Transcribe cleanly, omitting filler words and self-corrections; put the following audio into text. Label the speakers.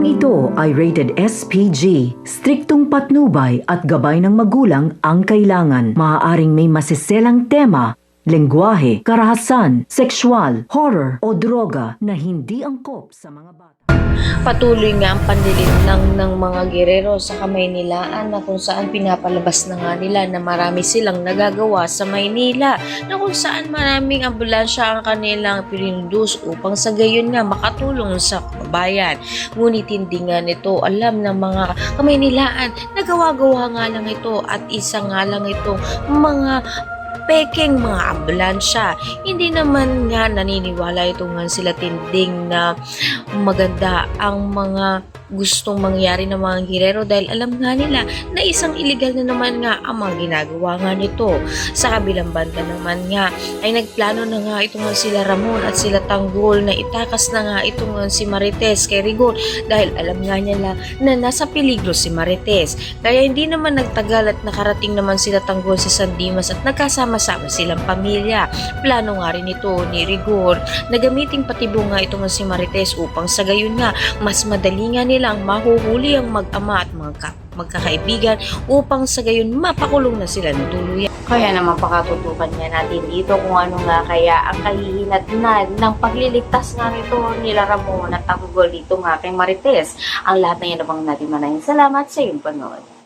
Speaker 1: ito ay rated SPG. Striktong patnubay at gabay ng magulang ang kailangan. Maaaring may masiselang tema, lengguwahe, karahasan, sexual, horror o droga na hindi angkop sa mga bata.
Speaker 2: Patuloy nga ang panlilinlang ng mga gerero sa Kamaynilaan na kung saan pinapalabas na nga nila na marami silang nagagawa sa Maynila, na kung saan maraming ambulansya ang kanilang pinindus upang sa gayon nga makatulong sa kabayan. Ngunit hindi nga nito alam ng mga Kamaynilaan na gawa-gawa nga lang ito at isa nga lang ito mga peking mga ambulansya. Hindi naman nga naniniwala ito nga sila tinding na maganda ang mga gustong mangyari ng mga girero dahil alam nga nila na isang illegal na naman nga ang mga ginagawa nga nito. Sa kabilang banda naman nga ay nagplano na nga ito nga sila Ramon at sila Tanggol na itakas na nga ito nga si Marites kay Rigor dahil alam nga nila na nasa peligro si Marites. Kaya hindi naman nagtagal at nakarating naman sila Tanggol sa San Dimas at nagkasama-sama silang pamilya. Plano nga rin ito ni Rigor na gamiting patibong nga ito nga si Marites upang sa gayon nga mas madali nga nilang mahuhuli ang mag-ama at mga magkakaibigan upang sa gayon mapakulong na sila ng tuluyan.
Speaker 3: Kaya naman pakatutukan nga natin dito kung ano nga kaya ang kahihinatnan ng pagliligtas nga nito nila Ramon at Tanggol dito nga kay Marites. Ang lahat na yan naman natin manahin. Salamat sa iyong panood.